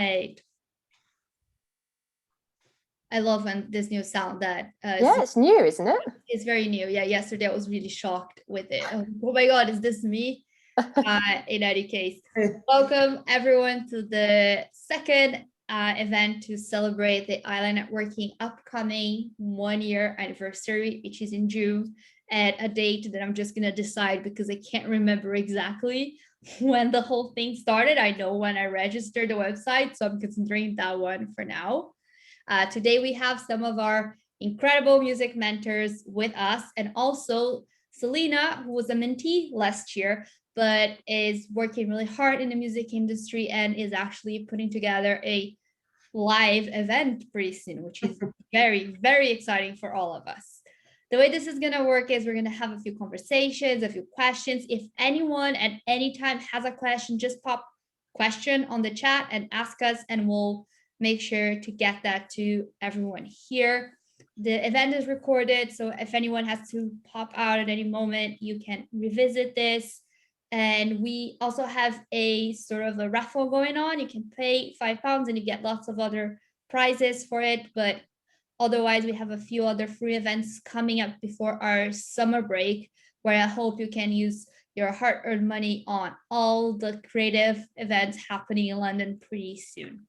Right. I love when this new sound that yeah, it's new, isn't it? It's very new. Yeah, yesterday I was really shocked with it. Oh my God, is this me? In any case, welcome everyone to the second event to celebrate the Island Networking upcoming 1-year anniversary, which is in June, at a date that I'm just gonna decide because I can't remember exactly when the whole thing started. I know when I registered the website, so I'm considering that one for now. Today we have some of our incredible music mentors with us, and also Selina, who was a mentee last year, but is working really hard in the music industry and is actually putting together a live event pretty soon, which is very, very exciting for all of us. The way this is going to work is we're going to have a few conversations, a few questions. If anyone at any time has a question, just pop question on the chat and ask us, and we'll make sure to get that to everyone here. The event is recorded, so if anyone has to pop out at any moment, you can revisit this. And we also have a sort of a raffle going on. You can pay £5 and you get lots of other prizes for it. But otherwise, we have a few other free events coming up before our summer break, where I hope you can use your hard-earned money on all the creative events happening in London pretty soon.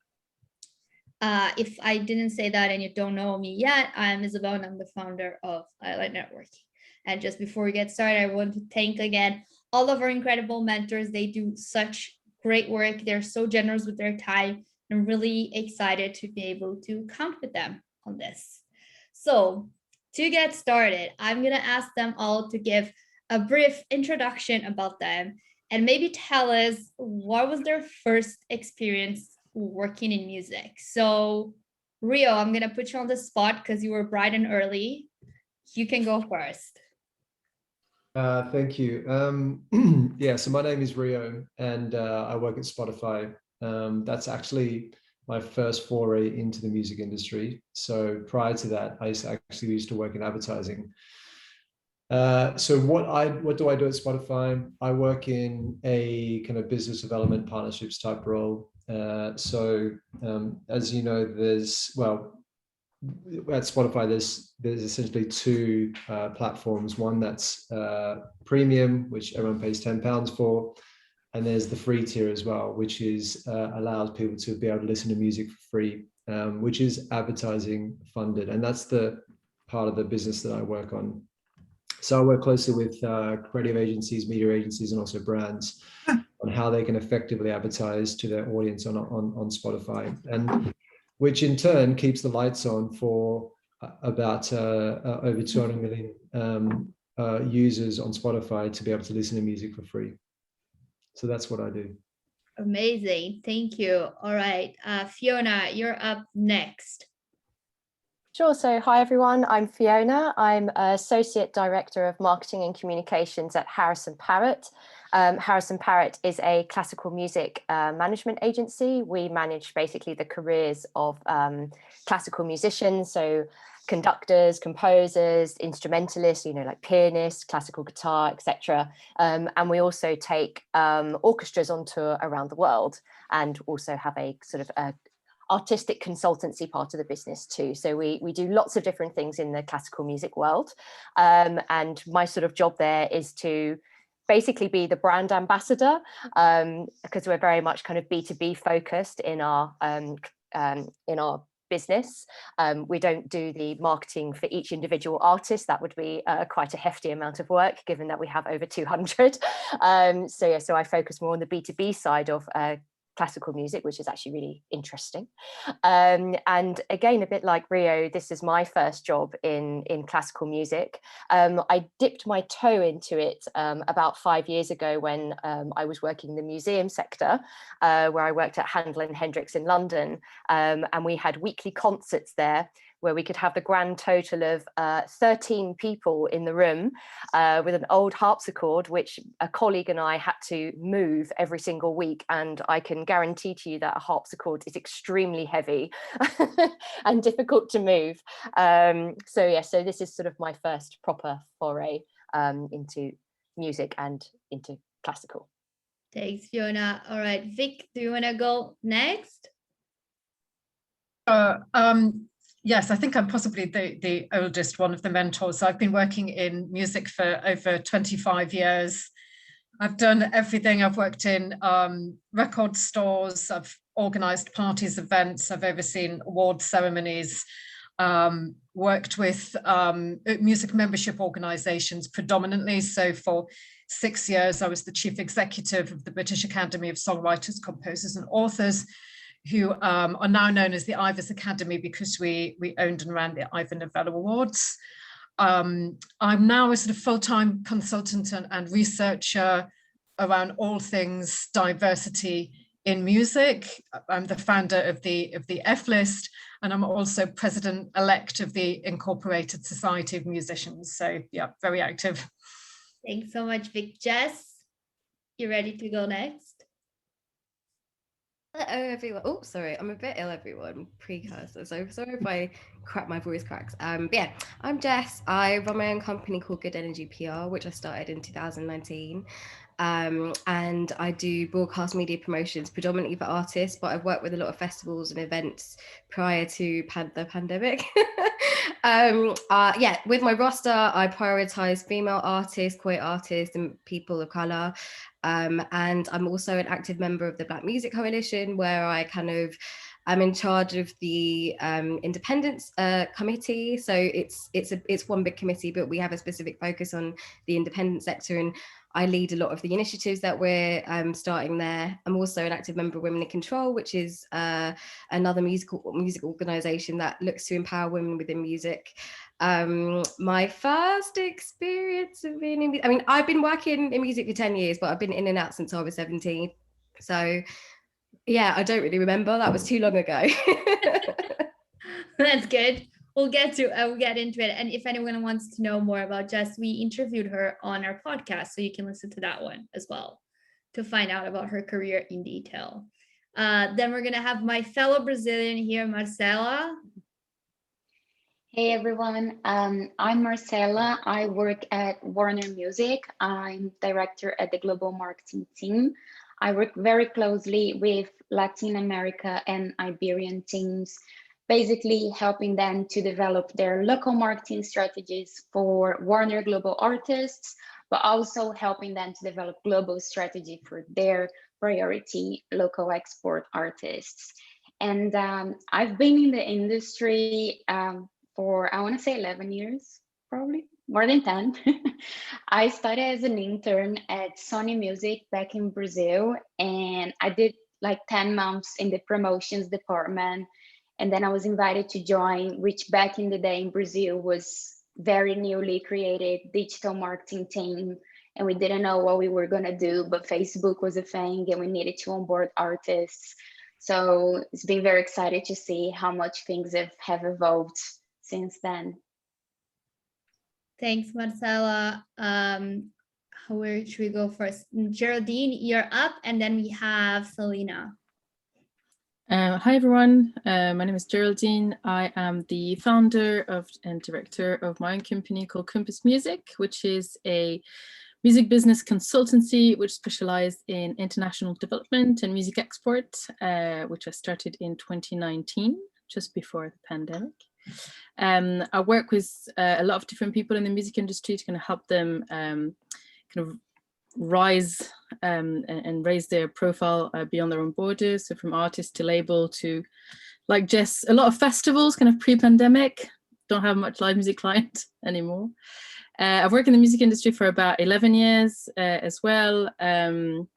If I didn't say that and you don't know me yet, I'm Isabel and I'm the founder of Island Networking. And just before we get started, I want to thank again all of our incredible mentors. They do such great work. They're so generous with their time. I'm really excited to be able to count with them on this. So to get started, I'm going to ask them all to give a brief introduction about them and maybe tell us what was their first experience working in music. So Rio, I'm going to put you on the spot because you were bright and early. You can go first. Thank you. Yeah, so my name is Rio and I work at Spotify. That's actually my first foray into the music industry. So prior to that, I actually used to work in advertising. So what do I do at Spotify? I work in a kind of business development partnerships type role. As you know, at Spotify, there's essentially two platforms. One that's premium, which everyone pays £10 for, and there's the free tier as well, which is allows people to be able to listen to music for free, which is advertising funded, and that's the part of the business that I work on. So I work closely with creative agencies, media agencies, and also brands on how they can effectively advertise to their audience on Spotify, and which in turn keeps the lights on for about over 200 million users on Spotify to be able to listen to music for free. So that's what I do. Amazing. Thank you. All right. Fiona, you're up next. Sure. So hi, everyone. I'm Fiona. I'm Associate Director of Marketing and Communications at HarrisonParrott. HarrisonParrott is a classical music management agency. We manage basically the careers of classical musicians, so conductors, composers, instrumentalists, like pianists, classical guitar, etc. And we also take orchestras on tour around the world, and also have a sort of artistic consultancy part of the business too. So we do lots of different things in the classical music world. And my sort of job there is to basically be the brand ambassador, because we're very much kind of B2B focused in our business. We don't do the marketing for each individual artist. That would be quite a hefty amount of work, given that we have over 200. So I focus more on the B2B side of classical music, which is actually really interesting. And again, a bit like Rio, this is my first job in classical music. I dipped my toe into it about 5 years ago when I was working in the museum sector, where I worked at Handel and Hendrix in London, and we had weekly concerts there where we could have the grand total of 13 people in the room with an old harpsichord, which a colleague and I had to move every single week. And I can guarantee to you that a harpsichord is extremely heavy and difficult to move. So this is sort of my first proper foray into music and into classical. Thanks, Fiona. All right, Vic, do you want to go next? Yes, I think I'm possibly the oldest one of the mentors. I've been working in music for over 25 years. I've done everything. I've worked in record stores, I've organized parties, events, I've overseen award ceremonies, worked with music membership organizations predominantly. So for 6 years, I was the chief executive of the British Academy of Songwriters, Composers and Authors, who are now known as the Ivors Academy because we owned and ran the Ivor Novello Awards. I'm now a sort of full-time consultant and researcher around all things diversity in music. I'm the founder of the F List, and I'm also president-elect of the Incorporated Society of Musicians. So yeah, very active. Thanks so much, Vick. Jess, you ready to go next? Hello everyone. Oh, sorry, I'm a bit ill, everyone. Precursor, so sorry if my voice cracks. But yeah, I'm Jess. I run my own company called Good Energy PR, which I started in 2019. And I do broadcast media promotions predominantly for artists, but I've worked with a lot of festivals and events prior to the pandemic. Yeah, with my roster, I prioritize female artists, queer artists, and people of color. And I'm also an active member of the Black Music Coalition, where I'm in charge of the independence committee. So it's one big committee, but we have a specific focus on the independent sector, and I lead a lot of the initiatives that we're starting there. I'm also an active member of Women in Control, which is another music organisation that looks to empower women within music. My first experience of being in, I've been working in music for 10 years, but I've been in and out since I was 17. So yeah, I don't really remember. That was too long ago. That's good. We'll get into it. And if anyone wants to know more about Jess, we interviewed her on our podcast, so you can listen to that one as well to find out about her career in detail. Then we're gonna have my fellow Brazilian here, Marcela. Hey everyone, I'm Marcela. I work at Warner Music. I'm director at the Global Marketing team. I work very closely with Latin America and Iberian teams, basically helping them to develop their local marketing strategies for Warner Global artists, but also helping them to develop global strategy for their priority local export artists. And I've been in the industry for, I want to say 11 years, probably more than 10. I started as an intern at Sony Music back in Brazil, and I did like 10 months in the promotions department. And then I was invited to join, which back in the day in Brazil was very newly created digital marketing team. And we didn't know what we were going to do, but Facebook was a thing and we needed to onboard artists. So it's been very exciting to see how much things have evolved since then. Thanks, Marcela. Where should we go first? Geraldine, you're up, and then we have Selina. Hi everyone, my name is Geraldine. I am the founder and director of my own company called Compass Music, which is a music business consultancy which specializes in international development and music export, which I started in 2019, just before the pandemic. I work with a lot of different people in the music industry to kind of help them kind of rise and raise their profile beyond their own borders. So from artist to label to, like Jess, a lot of festivals kind of pre-pandemic, don't have much live music client anymore. I've worked in the music industry for about 11 years as well. And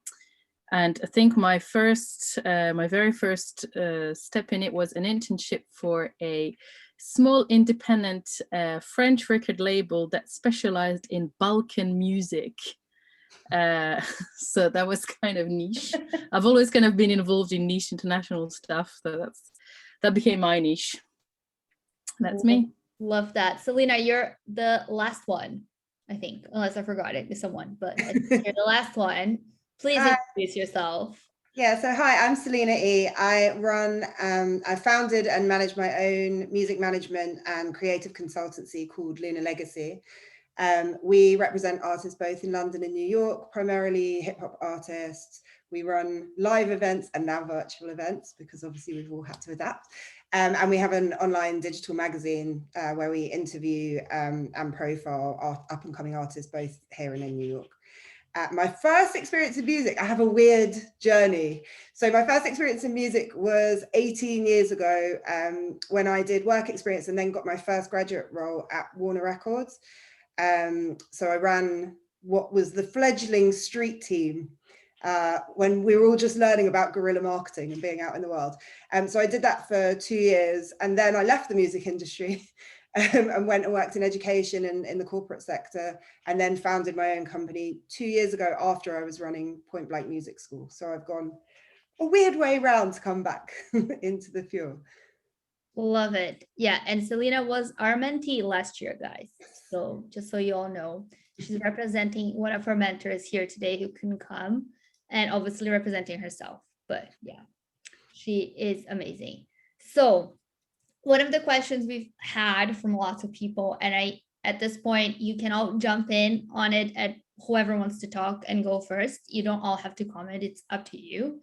I think my very first step in it was an internship for a small independent French record label that specialized in Balkan music. So that was kind of niche. I've always kind of been involved in niche international stuff, so that became my niche. That's me. Love that. Selina, you're the last one, I think, unless I forgot it with someone, but you're the last one. Please introduce yourself. Yeah, so hi, I'm Selina E. I founded and manage my own music management and creative consultancy called Lunar Legacy. We represent artists both in London and New York, primarily hip hop artists. We run live events and now virtual events, because obviously we've all had to adapt. And we have an online digital magazine where we interview and profile up and coming artists, both here and in New York. My first experience in music, I have a weird journey. So my first experience in music was 18 years ago when I did work experience and then got my first graduate role at Warner Records. So I ran what was the fledgling street team when we were all just learning about guerrilla marketing and being out in the world. So I did that for 2 years, and then I left the music industry and went and worked in education and in the corporate sector, and then founded my own company 2 years ago after I was running Point Blank Music School. So I've gone a weird way round to come back into the field. Love it. Yeah, and Selina was our mentee last year, guys. So just so you all know, she's representing one of her mentors here today who couldn't come, and obviously representing herself. But yeah, she is amazing. So one of the questions we've had from lots of people, and at this point, you can all jump in on it at whoever wants to talk and go first. You don't all have to comment, it's up to you,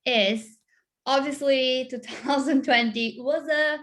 is obviously 2020 was a,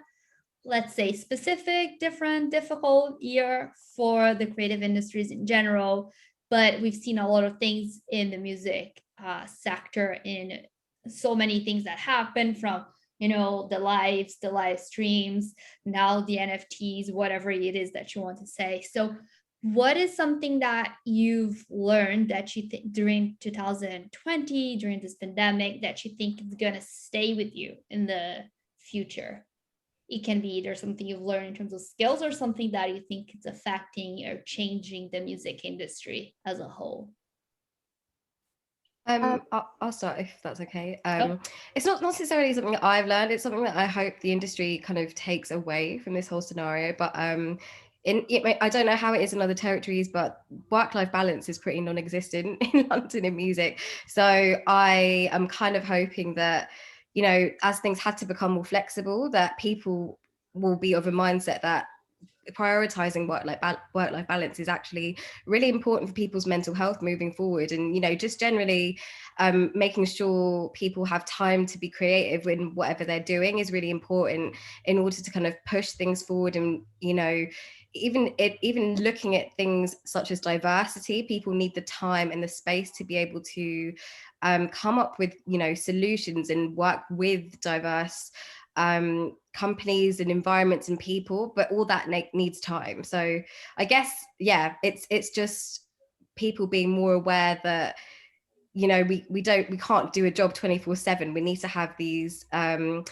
let's say, specific, different, difficult year for the creative industries in general, but we've seen a lot of things in the music sector, in so many things that happen, from the live streams, now the NFTs, whatever it is that you want to say. So what is something that you've learned that you think during 2020, during this pandemic, that you think is going to stay with you in the future? It can be either something you've learned in terms of skills or something that you think is affecting or changing the music industry as a whole. I'll start if that's okay. It's not necessarily something that I've learned. It's something that I hope the industry kind of takes away from this whole scenario. But I don't know how it is in other territories, but work-life balance is pretty non-existent in London in music. So I am kind of hoping that, as things had to become more flexible, that people will be of a mindset that prioritizing work-life balance is actually really important for people's mental health moving forward, and just generally making sure people have time to be creative in whatever they're doing is really important in order to kind of push things forward. And even looking at things such as diversity, people need the time and the space to be able to come up with solutions and work with diverse companies and environments and people, but all that needs time. So I guess, yeah, it's just people being more aware that we can't do a job 24/7. We need to have these time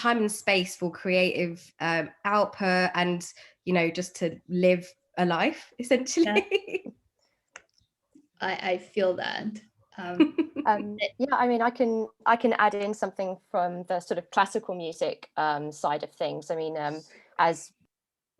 and space for creative output, and just to live a life, essentially. I feel that. Yeah, I mean, I can add in something from the sort of classical music side of things. I mean, as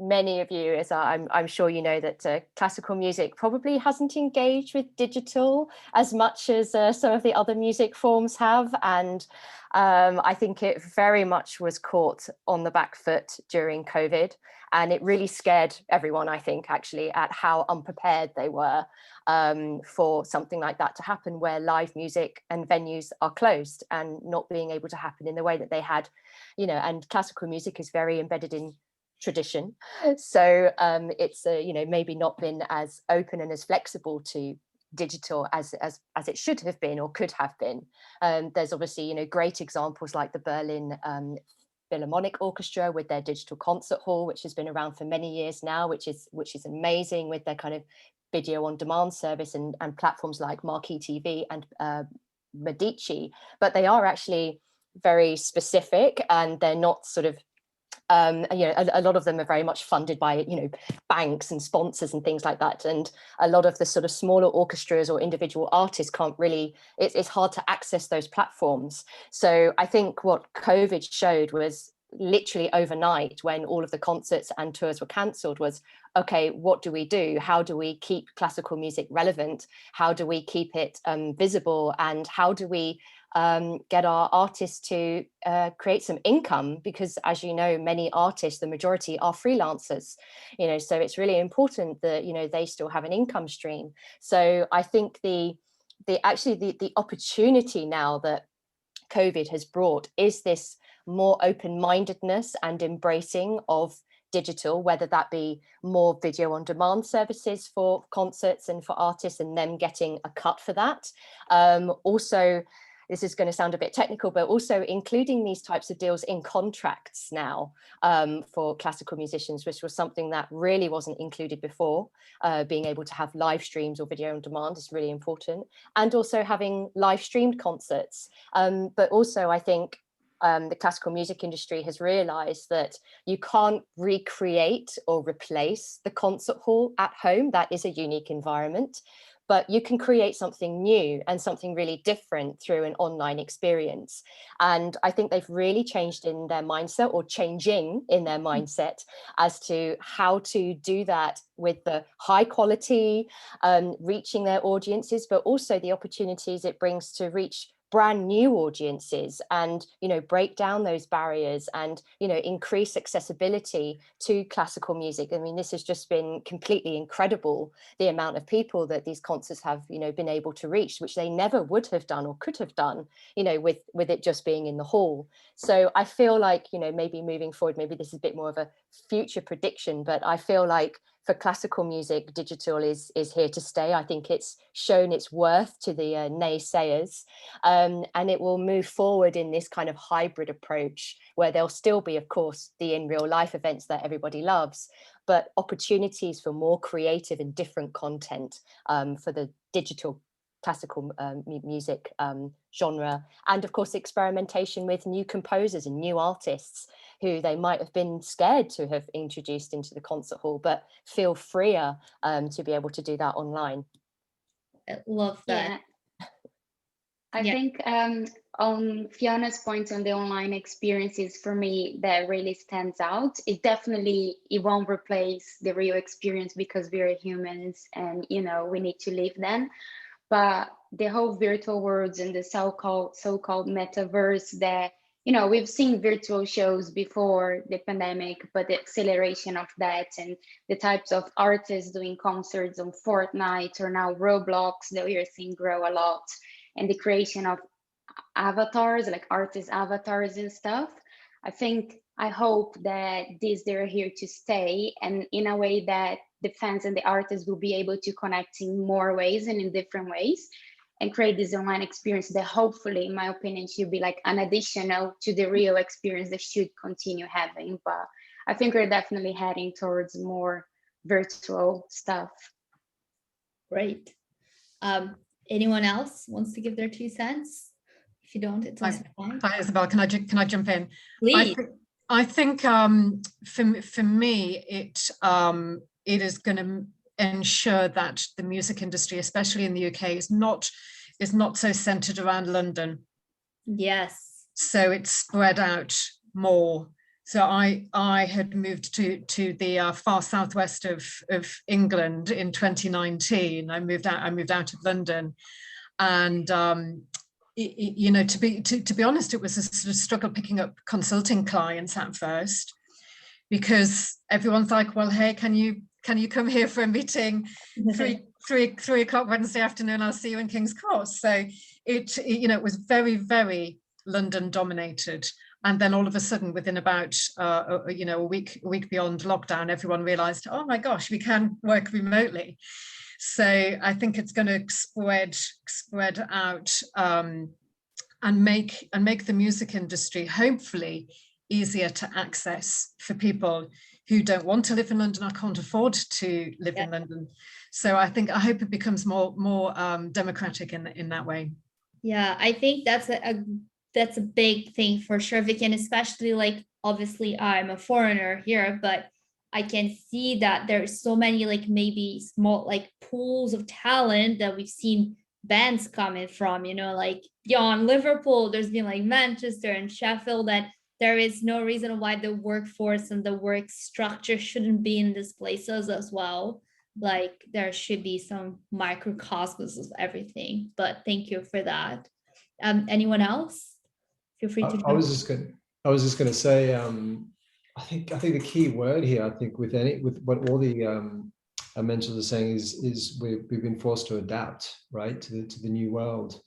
many of you, as I'm sure you know, that classical music probably hasn't engaged with digital as much as some of the other music forms have, and I think it very much was caught on the back foot during COVID, and it really scared everyone, I think, actually, at how unprepared they were for something like that to happen, where live music and venues are closed and not being able to happen in the way that they had, and classical music is very embedded in tradition, so it's maybe not been as open and as flexible to digital as it should have been or could have been. There's obviously great examples like the Berlin Philharmonic Orchestra with their digital concert hall, which has been around for many years now, which is amazing, with their kind of video on demand service and platforms like Marquee TV and Medici. But they are actually very specific, and they're not sort of a lot of them are very much funded by banks and sponsors and things like that, and a lot of the sort of smaller orchestras or individual artists can't really, it's hard to access those platforms. So I think what COVID showed was literally overnight, when all of the concerts and tours were cancelled, was, okay, what do we do? How do we keep classical music relevant? How do we keep it visible? And how do we get our artists to create some income? Because, as you know, many artists, the majority, are freelancers, so it's really important that they still have an income stream. So I think the the opportunity now that COVID has brought is this more open-mindedness and embracing of digital, whether that be more video on demand services for concerts and for artists and them getting a cut for that. Also, this is going to sound a bit technical, but also including these types of deals in contracts now for classical musicians, which was something that really wasn't included before. Being able to have live streams or video on demand is really important. And also having live streamed concerts. But also I think the classical music industry has realized that you can't recreate or replace the concert hall at home. That is a unique environment. But you can create something new and something really different through an online experience. And I think they've really changed in their mindset, or changing in their mindset, as to how to do that with the high quality, reaching their audiences, but also the opportunities it brings to reach brand new audiences and, you know, break down those barriers and, you know, increase accessibility to classical music. I mean, this has just been completely incredible, the amount of people that these concerts have, you know, been able to reach, which they never would have done or could have done, you know, with it just being in the hall. So I feel like, you know, maybe moving forward, maybe this is a bit more of a future prediction, but I feel like for classical music, digital is here to stay. I think it's shown its worth to the naysayers, and it will move forward in this kind of hybrid approach where there'll still be, of course, the in real life events that everybody loves, but opportunities for more creative and different content for the digital classical music genre, and of course experimentation with new composers and new artists who they might have been scared to have introduced into the concert hall, but feel freer to be able to do that online. I love that. Yeah. I think on Fiona's point on the online experiences, for me, that really stands out. It won't replace the real experience because we're humans and, you know, we need to live them. But the whole virtual worlds and the so-called metaverse that, you know, we've seen virtual shows before the pandemic, but the acceleration of that and the types of artists doing concerts on Fortnite or now Roblox that we are seeing grow a lot, and the creation of avatars, like artist avatars and stuff. I hope that they're here to stay, and in a way that the fans and the artists will be able to connect in more ways and in different ways, and create this online experience that hopefully, in my opinion, should be like an additional to the real experience that should continue having. But I think we're definitely heading towards more virtual stuff. Great. Anyone else wants to give their 2 cents? If you don't, it's also fine. Hi, Isabel. Can I jump in? Please. I think for me, it is going to ensure that the music industry, especially in the UK, is not so centered around London. Yes. So it's spread out more. So I had moved to the far southwest of England in 2019. I moved out of London, and you know, to be honest, it was a sort of struggle picking up consulting clients at first, because everyone's like, well, hey, can you come here for a meeting 3 o'clock Wednesday afternoon? I'll see you in King's Cross. So it was very, very London dominated. And then all of a sudden, within about a week beyond lockdown, everyone realized, oh my gosh, we can work remotely. So I think it's going to spread out and make the music industry hopefully easier to access for people who don't want to live in London or can't afford to live in London. So I hope it becomes more democratic in that way. Yeah, I think that's a big thing for sure, Vick, and especially like, obviously I'm a foreigner here, but I can see that there's so many like maybe small like pools of talent that we've seen bands coming from, you know, like beyond Liverpool, there's been like Manchester and Sheffield, and there is no reason why the workforce and the work structure shouldn't be in these places as well. Like there should be some microcosmos of everything, but thank you for that. Anyone else? Feel free to. I was just going to say, I think the key word here, I think with all the our mentors are saying is we've been forced to adapt, right, to the new world.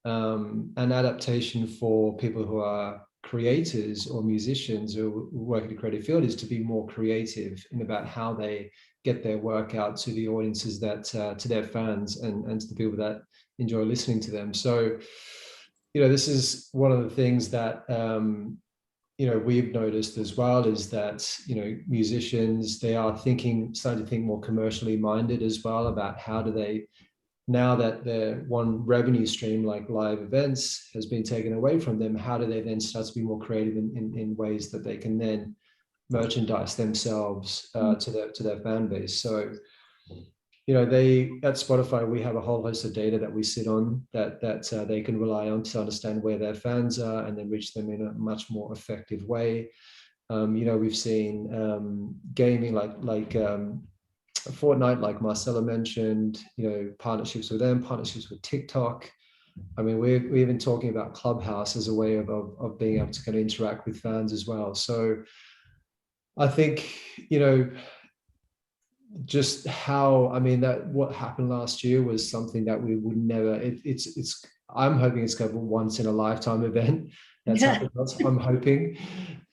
And adaptation for people who are creators or musicians who work in a creative field is to be more creative in about how they get their work out to the audiences that to their fans and to the people that enjoy listening to them. So, you know, this is one of the things that you know, we've noticed as well, is that, you know, musicians, they are starting to think more commercially minded as well about how do they, now that the one revenue stream like live events has been taken away from them, how do they then start to be more creative in ways that they can then merchandise themselves to their fan base. So, you know, at Spotify, we have a whole host of data that we sit on that they can rely on to understand where their fans are and then reach them in a much more effective way. You know, we've seen gaming like Fortnite, like Marcela mentioned, you know, partnerships with them, partnerships with TikTok. I mean, we're even talking about Clubhouse as a way of being able to kind of interact with fans as well. So I think, you know, just how, I mean, that what happened last year was something that we would never, it's I'm hoping it's kind of a once in a lifetime event that's happened. I'm hoping.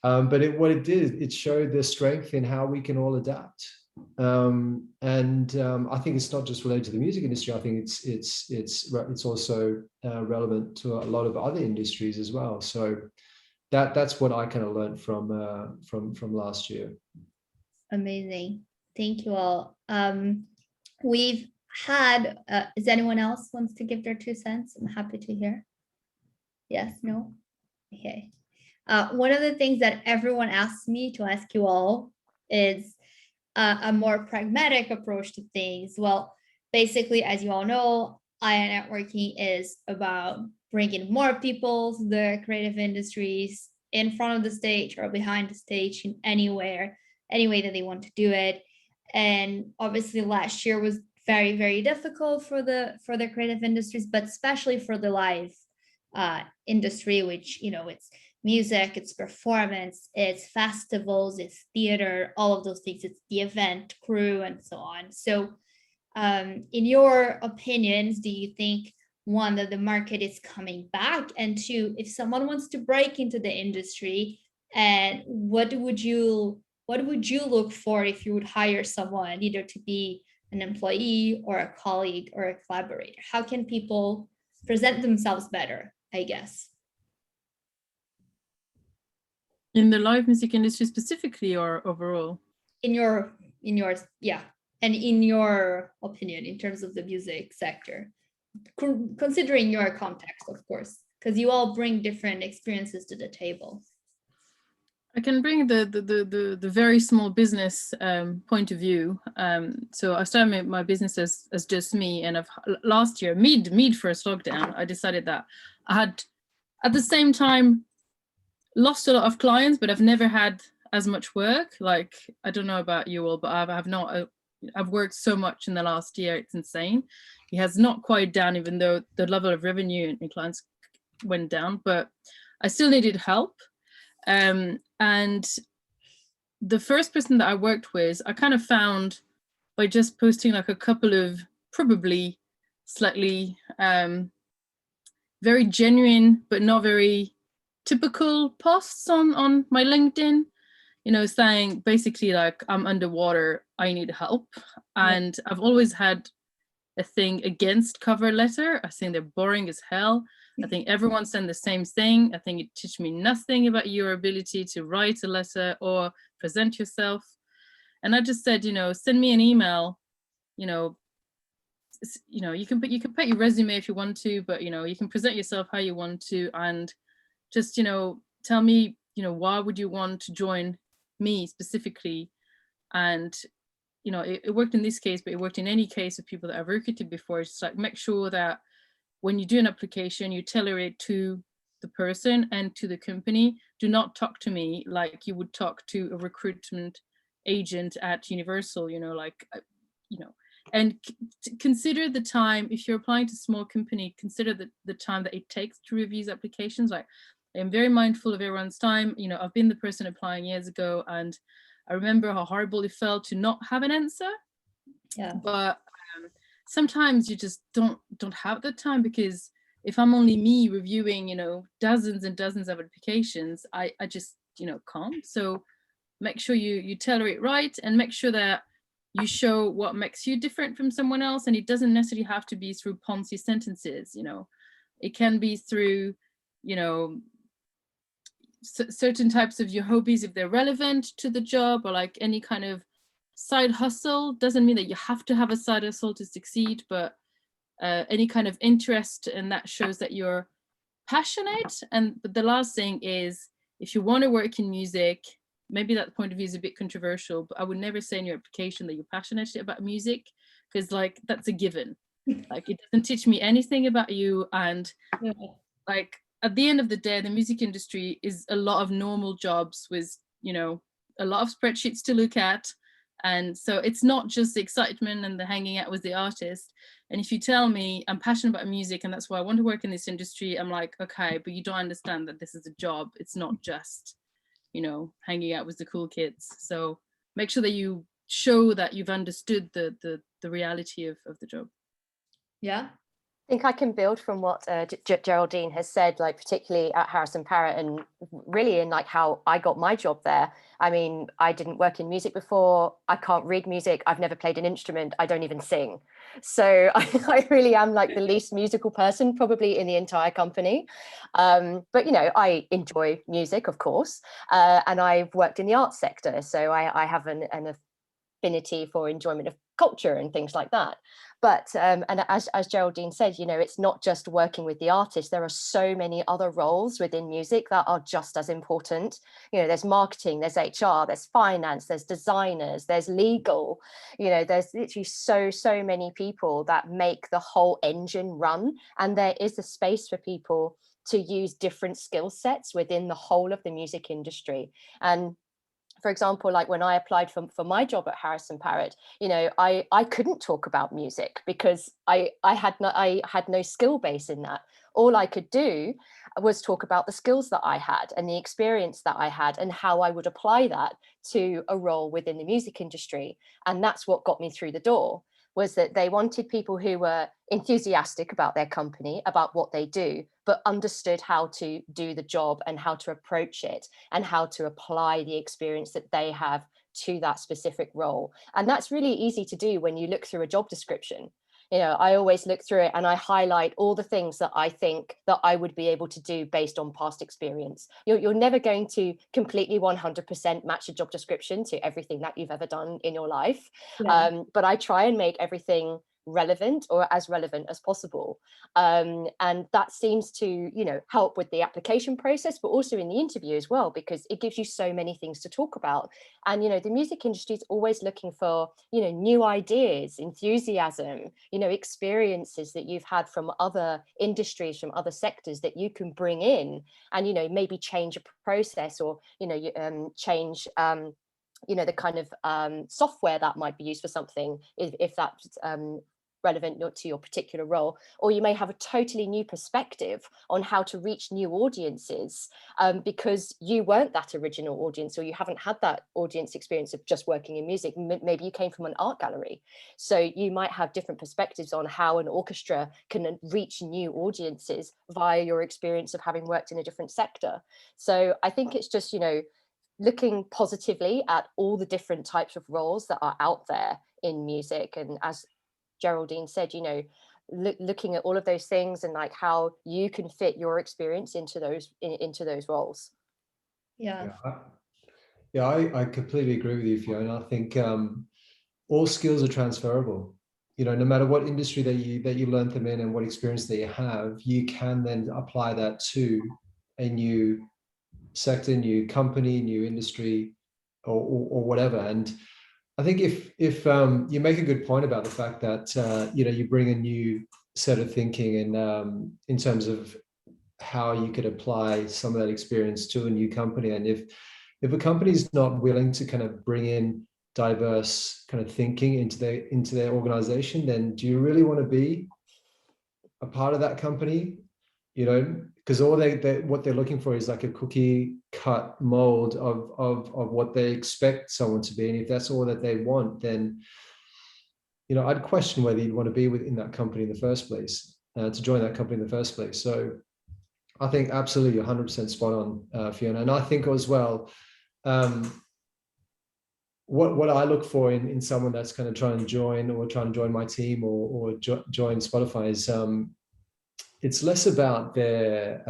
But what it did, it showed the strength in how we can all adapt. I think it's not just related to the music industry. I think it's also relevant to a lot of other industries as well. So that's what I kind of learned from last year. Amazing. Thank you all. We've had, is anyone else wants to give their 2 cents? I'm happy to hear. Yes, no? Okay. One of the things that everyone asks me to ask you all is a more pragmatic approach to things. Well, basically, as you all know, IA networking is about bringing more people to the creative industries in front of the stage or behind the stage in any way that they want to do it. And obviously last year was very, very difficult for the creative industries, but especially for the live industry, which, you know, it's music, it's performance, it's festivals, it's theater, all of those things, it's the event crew and so on. So in your opinions, do you think, one, that the market is coming back, and two, if someone wants to break into the industry, and what would you look for if you would hire someone, either to be an employee or a colleague or a collaborator? How can people present themselves better, I guess? In the live music industry specifically, or overall? In your yeah, and in your opinion, in terms of the music sector, considering your context, of course, because you all bring different experiences to the table. I can bring the very small business point of view. So I started my business as just me, and last year, mid first lockdown, I decided that I had, at the same time, lost a lot of clients, but I've never had as much work. Like, I don't know about you all, but I've worked so much in the last year, it's insane. It has not quite down, even though the level of revenue and clients went down, but I still needed help. And the first person that I worked with, I kind of found by just posting like a couple of probably slightly very genuine, but not very typical posts on my LinkedIn, you know, saying basically like, I'm underwater, I need help. And I've always had a thing against cover letter. I think they're boring as hell. I think everyone sent the same thing. I think it teaches me nothing about your ability to write a letter or present yourself. And I just said, you know, send me an email, you know, you can put your resume if you want to, but, you know, you can present yourself how you want to, and just, you know, tell me, you know, why would you want to join me specifically? And, you know, it worked in this case, but it worked in any case of people that I've recruited before. It's just like, make sure that when you do an application, you tailor it to the person and to the company. Do not talk to me like you would talk to a recruitment agent at Universal, you know, like, you know, and consider the time. If you're applying to a small company, consider the time that it takes to review these applications. Like, I'm very mindful of everyone's time. You know, I've been the person applying years ago, and I remember how horrible it felt to not have an answer. Yeah. But sometimes you just don't have the time, because if I'm only me reviewing, dozens and dozens of applications, I just, can't. So make sure you tailor it right, and make sure that you show what makes you different from someone else. And it doesn't necessarily have to be through Ponzi sentences, it can be through, certain types of your hobbies, if they're relevant to the job, or like any kind of side hustle. Doesn't mean that you have to have a side hustle to succeed, but any kind of interest, and that shows that you're passionate. But the last thing is, if you want to work in music, maybe that point of view is a bit controversial, but I would never say in your application that you're passionate about music, because like that's a given. Like it doesn't teach me anything about you. And like at the end of the day, the music industry is a lot of normal jobs with, a lot of spreadsheets to look at. And so it's not just the excitement and the hanging out with the artist. And if you tell me I'm passionate about music and that's why I want to work in this industry, I'm like, okay, but you don't understand that this is a job. It's not just, hanging out with the cool kids. So make sure that you show that you've understood the reality of the job. Yeah. I think I can build from what Geraldine has said, like particularly at HarrisonParrott, and really in like how I got my job there. I mean, I didn't work in music before. I can't read music. I've never played an instrument. I don't even sing. So I really am like the least musical person probably in the entire company. But, I enjoy music, of course. And I've worked in the arts sector. So I have an affinity for enjoyment of culture and things like that. But and as Geraldine said, it's not just working with the artist. There are so many other roles within music that are just as important. There's marketing, there's HR, there's finance, there's designers, there's legal. There's literally so many people that make the whole engine run. And there is a space for people to use different skill sets within the whole of the music industry. And for example, like when I applied for my job at HarrisonParrott, I couldn't talk about music because I had no skill base in that. All I could do was talk about the skills that I had and the experience that I had and how I would apply that to a role within the music industry. And that's what got me through the door, was that they wanted people who were enthusiastic about their company, about what they do, but understood how to do the job and how to approach it and how to apply the experience that they have to that specific role. And that's really easy to do when you look through a job description. I always look through it and I highlight all the things that I think that I would be able to do based on past experience. You're never going to completely 100% match a job description to everything that you've ever done in your life. Yeah. But I try and make everything relevant, or as relevant as possible. And that seems to, help with the application process, but also in the interview as well, because it gives you so many things to talk about. And, the music industry is always looking for, new ideas, enthusiasm, experiences that you've had from other industries, from other sectors that you can bring in and, maybe change a process or, change, the kind of software that might be used for something, if that's relevant to your particular role. Or you may have a totally new perspective on how to reach new audiences because you weren't that original audience, or you haven't had that audience experience of just working in music. Maybe you came from an art gallery. So you might have different perspectives on how an orchestra can reach new audiences via your experience of having worked in a different sector. So I think it's just, looking positively at all the different types of roles that are out there in music. And as Geraldine said, looking at all of those things and like how you can fit your experience into those roles. Yeah. I completely agree with you, Fiona. I think all skills are transferable. No matter what industry that you learn them in and what experience that you have, you can then apply that to a new sector, new company, new industry, or whatever. And I think if you make a good point about the fact that you bring a new set of thinking in terms of how you could apply some of that experience to a new company, and if a company is not willing to kind of bring in diverse kind of thinking into their organization, then do you really want to be a part of that company? Because all what they're looking for is like a cookie cut mold of what they expect someone to be. And if that's all that they want, then I'd question whether you'd want to be within that company in the first place, to join that company in the first place. So I think absolutely 100% spot on, Fiona. And I think as well, what I look for in someone that's kind of trying to join my team or join Spotify is it's less about their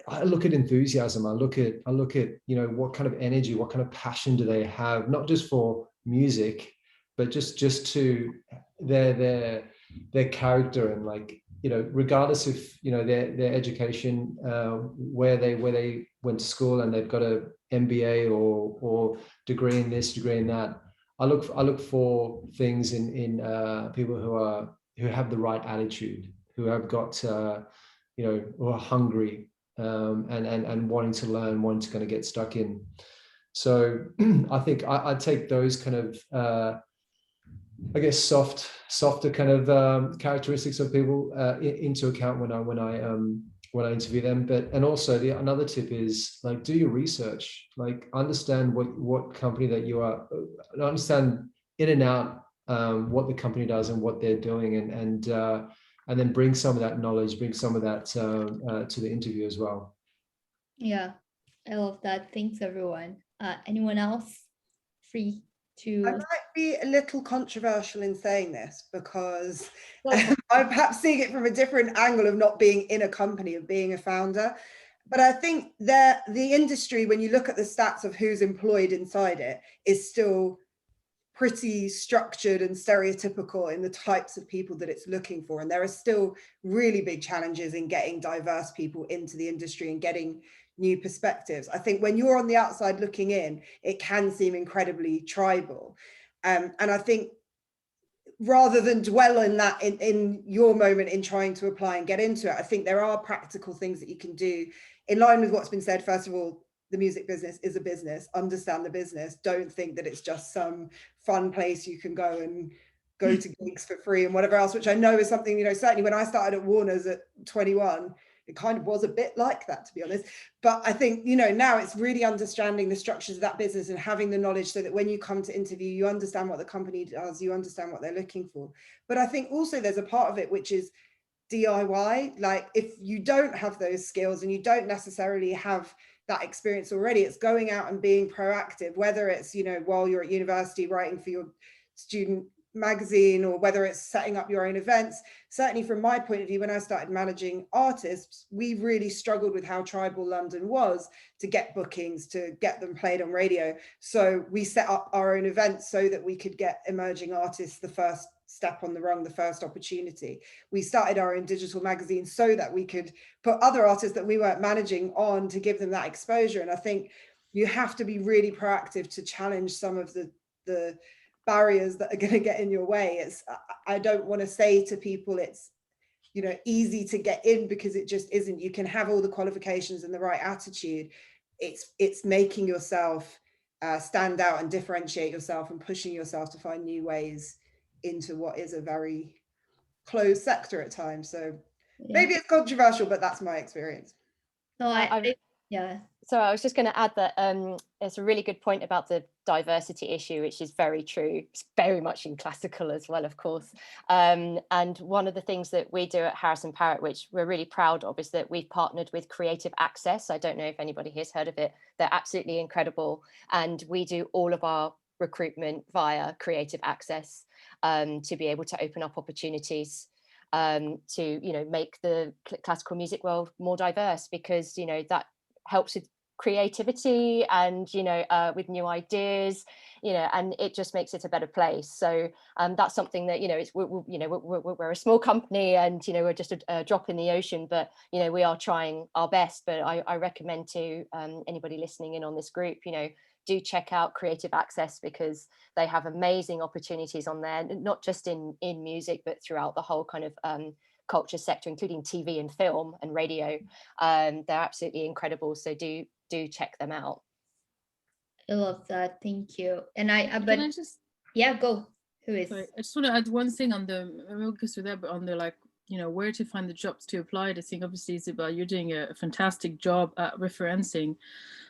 I look at enthusiasm. I look at what kind of energy, what kind of passion do they have, not just for music, but just to their character, and like, regardless of their education, where they went to school and they've got a MBA or degree in this, degree in that. I look for things in people who have the right attitude, who have got who are hungry, and wanting to learn, wanting to kind of get stuck in. So I think I take those kind of I guess softer kind of characteristics of people into account when I interview them. And also another tip is, like, do your research, like understand what company that you are, understand in and out what the company does and what they're doing, and then bring some of that knowledge, bring some of that to the interview as well. Yeah, I love that. Thanks, everyone. Anyone else? Free to... I might be a little controversial in saying this, because I'm perhaps seeing it from a different angle of not being in a company, of being a founder. But I think that the industry, when you look at the stats of who's employed inside it, is still pretty structured and stereotypical in the types of people that it's looking for. And there are still really big challenges in getting diverse people into the industry and getting new perspectives. I think when you're on the outside looking in, it can seem incredibly tribal. And I think rather than dwell in that in your moment in trying to apply and get into it, I think there are practical things that you can do in line with what's been said. First of all, the music business is a business. Understand the business. Don't think that it's just some fun place you can go to gigs for free and whatever else, which I know is something, certainly when I started at Warner's at 21, it kind of was a bit like that, to be honest. But I think, now it's really understanding the structures of that business and having the knowledge so that when you come to interview, you understand what the company does, you understand what they're looking for. But I think also there's a part of it which is DIY. Like, if you don't have those skills and you don't necessarily have that experience already, it's going out and being proactive, whether it's, while you're at university writing for your student magazine, or whether it's setting up your own events. Certainly from my point of view, when I started managing artists, we really struggled with how tribal London was to get bookings, to get them played on radio. So we set up our own events so that we could get emerging artists the first step on the rung, the first opportunity. We started our own digital magazine so that we could put other artists that we weren't managing on to give them that exposure. And I think you have to be really proactive to challenge some of the barriers that are going to get in your way. I don't want to say to people it's easy to get in, because it just isn't. You can have all the qualifications and the right attitude. It's making yourself stand out and differentiate yourself and pushing yourself to find new ways into what is a very closed sector at times. So maybe it's controversial, but that's my experience. No, yeah. So I was just going to add that it's a really good point about the diversity issue, which is very true. It's very much in classical as well, of course. And one of the things that we do at HarrisonParrott, which we're really proud of, is that we've partnered with Creative Access. I don't know if anybody has heard of it. They're absolutely incredible. And we do all of our recruitment via Creative Access to be able to open up opportunities to make the classical music world more diverse, because that helps with creativity and with new ideas, and it just makes it a better place. So that's something that we're a small company, and we're just a drop in the ocean, but we are trying our best. But I recommend to anybody listening in on this group, do check out Creative Access, because they have amazing opportunities on there, not just in music, but throughout the whole kind of culture sector, including TV and film and radio. They're absolutely incredible. So do check them out. I love that. Thank you. And go. Who is? Sorry, I just want to add one thing on we'll go through that, but on the where to find the jobs to apply. I think obviously, Isabel, you're doing a fantastic job at referencing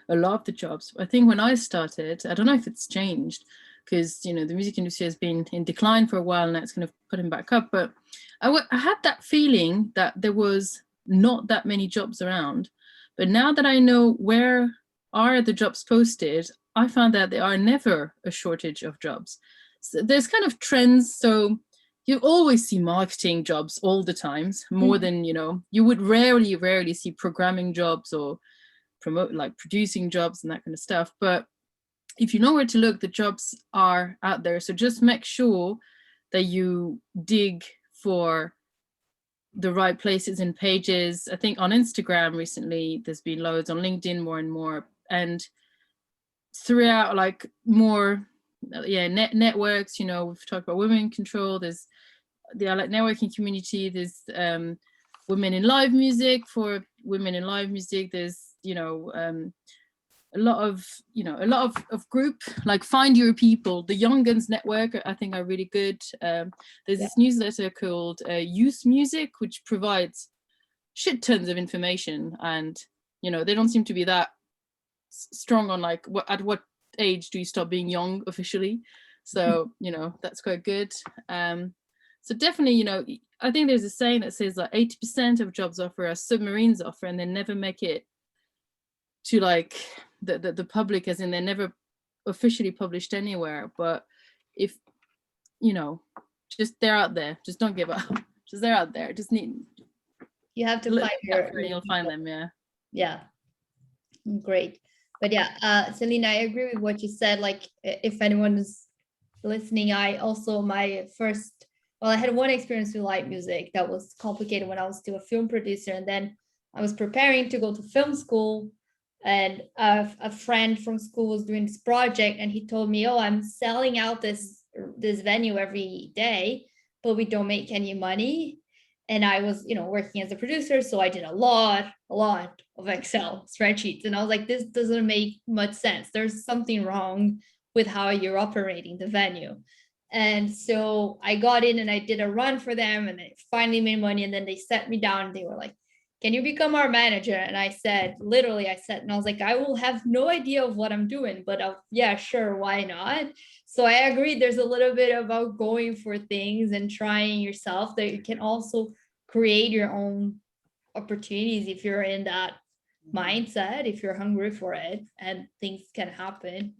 a lot of the jobs. I think when I started, I don't know if it's changed, because the music industry has been in decline for a while, and that's kind of putting back up. But I had that feeling that there was not that many jobs around. But now that I know where are the jobs posted, I found that there are never a shortage of jobs. So there's kind of trends. So you always see marketing jobs all the times, more than, you would rarely see programming jobs or producing jobs and that kind of stuff. But if you know where to look, the jobs are out there. So just make sure that you dig for the right places and pages. I think on Instagram recently, there's been loads, on LinkedIn more and more, and throughout more networks, we've talked about women in control, there's the networking community, there's women in live music, for women in live music, there's a lot of group, like Find Your People, the Young Guns network, I think are really good. There's this newsletter called Youth Music, which provides shit tons of information, and they don't seem to be that strong on at what age do you stop being young officially. So that's quite good. So definitely, I think there's a saying that says 80% of jobs offer are submarines offer, and they never make it to the public, as in they're never officially published anywhere. But if just they're out there, just don't give up. Just they're out there. Just you have to find you'll find them. Yeah, great. But Selina, I agree with what you said. If anyone is listening, I had one experience with live music that was complicated when I was still a film producer, and then I was preparing to go to film school, and a friend from school was doing this project, and he told me, I'm selling out this venue every day, but we don't make any money. And I was, working as a producer, so I did a lot of Excel spreadsheets, and I was like, this doesn't make much sense. There's something wrong with how you're operating the venue. And so I got in and I did a run for them, and they finally made money. And then they sat me down and they were like, can you become our manager? And I said, and I was like, I will have no idea of what I'm doing, but yeah, sure, why not? So I agree, there's a little bit about going for things and trying yourself, that you can also create your own opportunities if you're in that mindset, if you're hungry for it, and things can happen.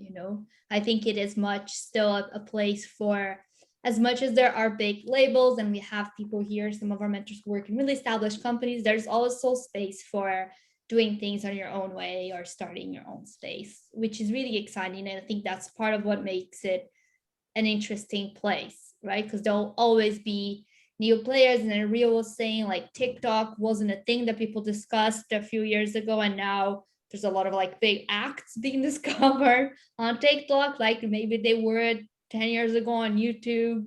I think it is still a place for, as much as there are big labels and we have people here, some of our mentors who work in really established companies, there's also space for doing things on your own way or starting your own space, which is really exciting. And I think that's part of what makes it an interesting place, right? Because there'll always be new players. And Rio was saying TikTok wasn't a thing that people discussed a few years ago, and now there's a lot of big acts being discovered on TikTok, maybe they were 10 years ago on YouTube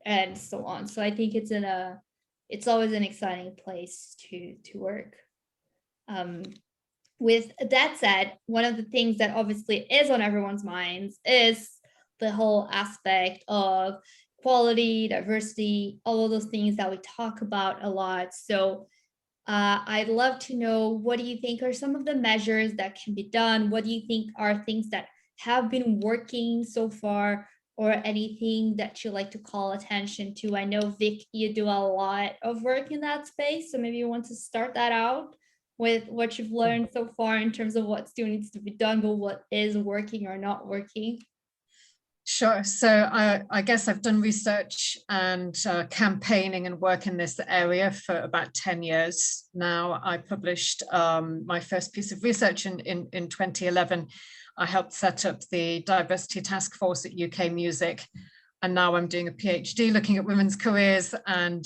and so on. So I think it's always an exciting place to work. With that said, one of the things that obviously is on everyone's minds is the whole aspect of quality, diversity, all of those things that we talk about a lot. So I'd love to know, what do you think are some of the measures that can be done? What do you think are things that have been working so far, or anything that you like to call attention to? I know, Vick, you do a lot of work in that space, so maybe you want to start that out with what you've learned so far in terms of what still needs to be done, but what is working or not working. Sure. So I guess I've done research and campaigning and work in this area for about 10 years now. I published my first piece of research in 2011. I helped set up the diversity task force at UK Music, and now I'm doing a PhD looking at women's careers, and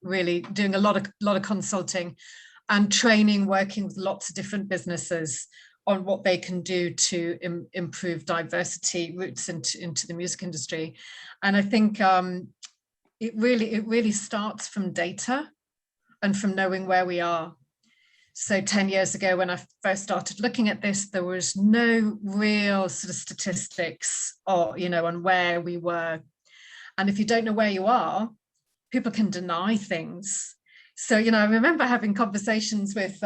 really doing a lot of consulting and training, working with lots of different businesses on what they can do to improve diversity routes into the music industry. And I think it really starts from data and from knowing where we are. So 10 years ago, when I first started looking at this, there was no real sort of statistics or, on where we were. And if you don't know where you are, people can deny things. So, I remember having conversations with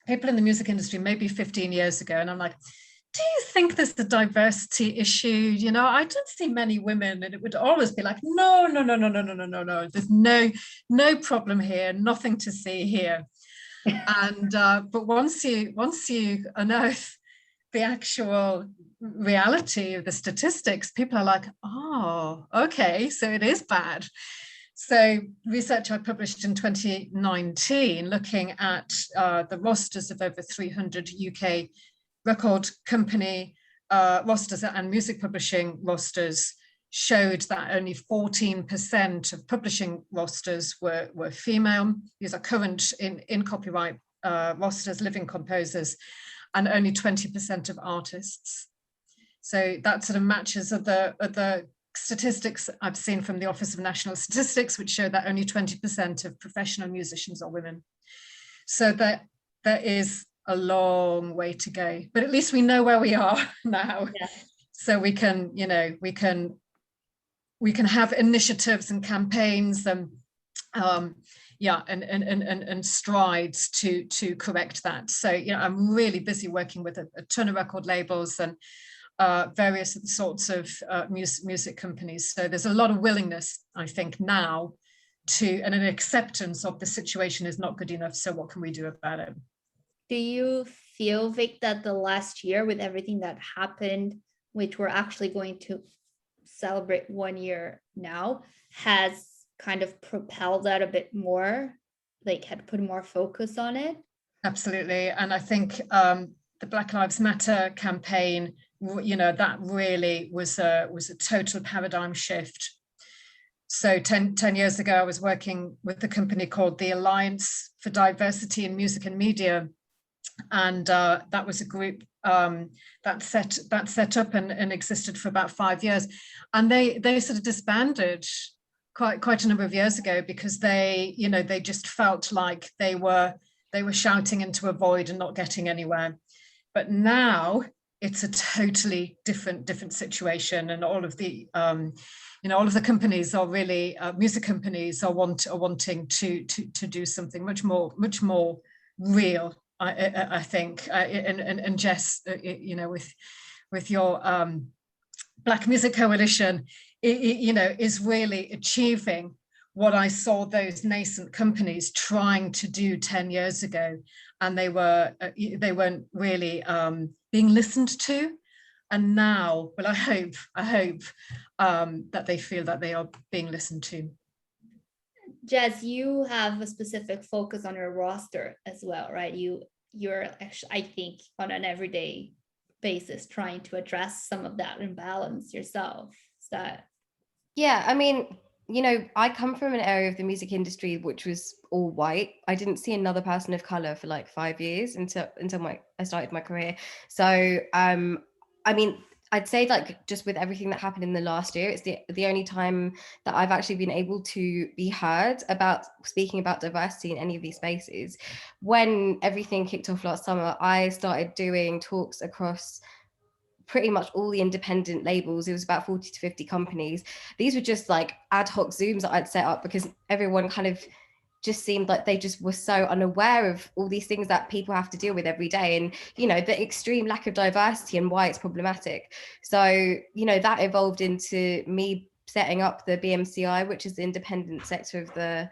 people in the music industry maybe 15 years ago, and I'm like, do you think there's a diversity issue? You know, I don't see many women, and it would always be like, no, no, no, no, no, no, no, no, no. There's no problem here, nothing to see here. And but once you unearth the actual reality of the statistics, people are like, oh, okay, so it is bad. So research I published in 2019, looking at the rosters of over 300 UK record company rosters and music publishing rosters, showed that only 14% of publishing rosters were female. These are current in copyright rosters, living composers, and only 20% of artists. So that sort of matches the statistics I've seen from the Office of National Statistics, which show that only 20% of professional musicians are women. So that there is a long way to go, but at least we know where we are now. Yeah. So we can, you know, we can have initiatives and campaigns and and strides to correct that. So, you know, I'm really busy working with a ton of record labels and various sorts of music companies. So there's a lot of willingness, I think, now and an acceptance of the situation is not good enough. So what can we do about it? Do you feel, Vic, that the last year, with everything that happened, which we're actually going to celebrate 1 year now, has kind of propelled that a bit more, like had put more focus on it? Absolutely. And I think the Black Lives Matter campaign, you know, that really was a total paradigm shift. So 10 years ago, I was working with a company called the Alliance for Diversity in Music and Media. And that was a group that set up and existed for about 5 years. And they sort of disbanded quite a number of years ago because they just felt like they were shouting into a void and not getting anywhere. But now it's a totally different situation, and all of the all of the companies are really music companies are wanting to do something much more real. I think, and Jess, you know, with your Black Music Coalition, you know, is really achieving what I saw those nascent companies trying to do 10 years ago, and they weren't really being listened to. And now, well, I hope that they feel that they are being listened to. Jess, you have a specific focus on your roster as well, right? You're actually, I think, on an everyday basis trying to address some of that imbalance yourself. Is that? Yeah, I mean, you know, I come from an area of the music industry which was all white. I didn't see another person of color for like 5 years until I started my career. So I mean, I'd say, like, just with everything that happened in the last year, it's the only time that I've actually been able to be heard about speaking about diversity in any of these spaces. When everything kicked off last summer, I started doing talks across pretty much all the independent labels. It was about 40 to 50 companies. These were just like ad hoc Zooms that I'd set up because everyone kind of just seemed like they just were so unaware of all these things that people have to deal with every day, and, you know, the extreme lack of diversity and why it's problematic. So, you know, that evolved into me setting up the BMCI, which is the independent sector of the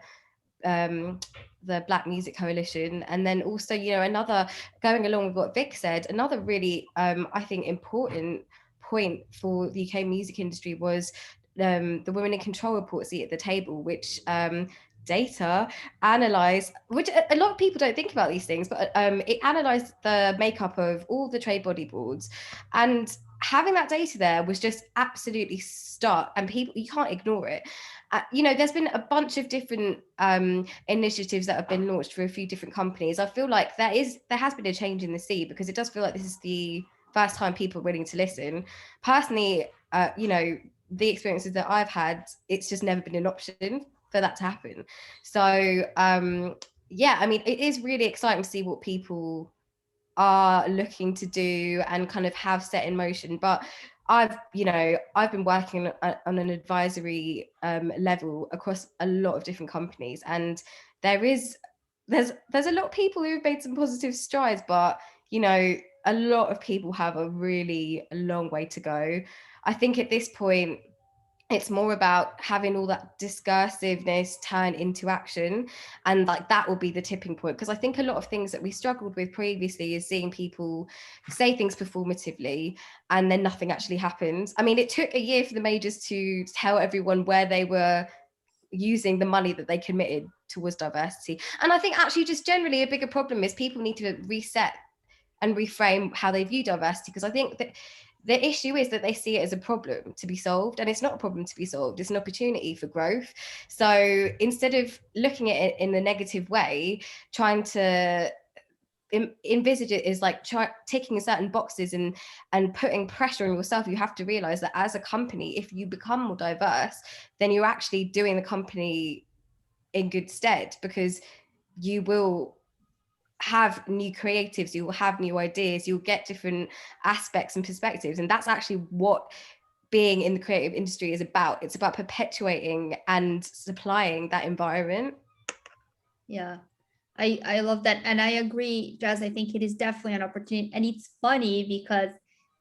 Black Music Coalition. And then also, you know, another, going along with what Vic said, another really I think important point for the UK music industry was the Women in Control report, Seat at the Table, which data analyze, which a lot of people don't think about these things, but it analyzed the makeup of all the trade body boards, and having that data there was just absolutely stark, and people, you can't ignore it. You know, there's been a bunch of different initiatives that have been launched for a few different companies. I feel like there has been a change in the sea, because it does feel like this is the first time people are willing to listen. Personally, you know, the experiences that I've had, it's just never been an option for that to happen. So yeah, I mean, it is really exciting to see what people are looking to do and kind of have set in motion. But I've been working on an advisory level across a lot of different companies, and there's a lot of people who have made some positive strides, but, you know, a lot of people have a really long way to go. I think at this point, it's more about having all that discursiveness turn into action, and like that will be the tipping point. Because I think a lot of things that we struggled with previously is seeing people say things performatively and then nothing actually happens. I mean, it took a year for the majors to tell everyone where they were using the money that they committed towards diversity. And I think actually just generally a bigger problem is people need to reset and reframe how they view diversity, because I think that the issue is that they see it as a problem to be solved, and it's not a problem to be solved, it's an opportunity for growth. So instead of looking at it in the negative way, trying to envisage it as like ticking certain boxes and putting pressure on yourself, you have to realize that as a company, if you become more diverse, then you're actually doing the company in good stead, because you will have new creatives, you will have new ideas, you'll get different aspects and perspectives, and that's actually what being in the creative industry is about. It's about perpetuating and supplying that environment. Yeah, I love that, and I agree, Jess. I think it is definitely an opportunity, and it's funny because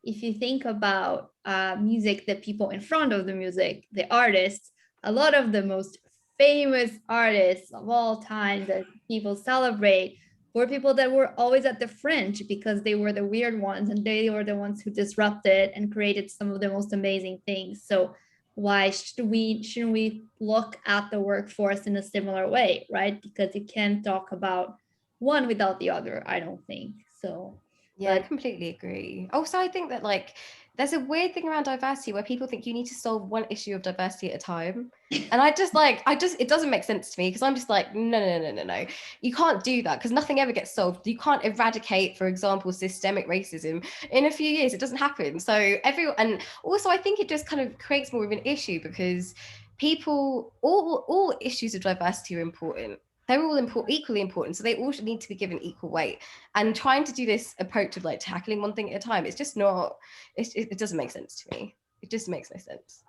if you think about music, the people in front of the music, the artists, a lot of the most famous artists of all time that people celebrate were people that were always at the fringe, because they were the weird ones and they were the ones who disrupted and created some of the most amazing things. So why shouldn't we look at the workforce in a similar way, right? Because you can't talk about one without the other, I don't think so. Yeah, I completely agree. Also, I think that like there's a weird thing around diversity where people think you need to solve one issue of diversity at a time. And it doesn't make sense to me, because I'm just like, no. You can't do that, because nothing ever gets solved. You can't eradicate, for example, systemic racism in a few years. It doesn't happen. So and also I think it just kind of creates more of an issue, because people, all issues of diversity are important. They're all equally important, so they all should need to be given equal weight. And trying to do this approach of like tackling one thing at a time, it's just not, it doesn't make sense to me. It just makes no sense.